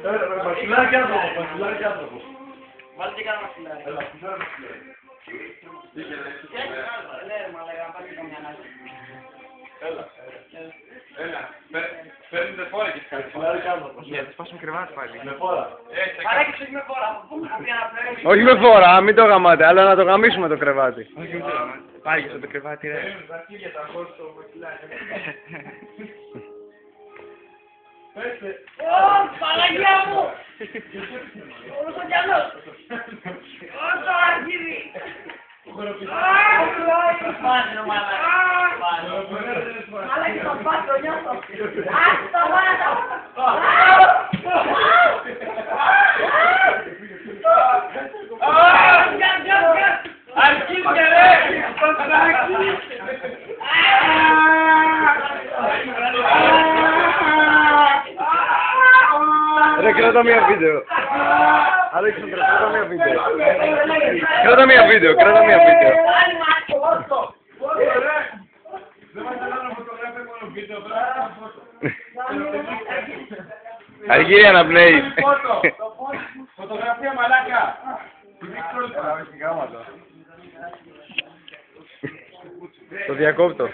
Μαξιλάρι και άνθρωπο, μαξιλάρι και άνθρωπο. Βάλτε και κάνα μαξιλάρι. Έλα, μαξιλάρι, μαξιλάρι. Ναι, ρε μαλάκα, να πάρει καμιά ανάγκη. Έλα. Έλα. Παίρνετε φόρα και κάτι. Μαξιλάρι και άνθρωπο. Για να σπάσουμε κρεβάτι πάλι. Με φόρα. Παρέκειψε με φόρα. Όχι με φόρα, μην το γαμάτε, αλλά να το γαμίσουμε το κρεβάτι. Όχι με φόρα. Πάγει στο κρεβάτι, ρε. Ω, Παναγιά μου! Όλος ο γυαλός! Όσο αρχίδι! Πάνε ρε μαλάκα! Μαλάκα το πάτω, το νιώθω! Άχι το μάνα! Αρχίδια ρε! Ρε, κράτα μία βίντεο. Αλέξανδρε, κράτα μία βίντεο. Κράτα μία βίντεο, κράτα μία βίντεο. Δεν μας θέλω φωτογράφια μόνο βίντεο, Αργύρι αναπνέεις. φωτογραφία μαλάκα. Το διακόπτω.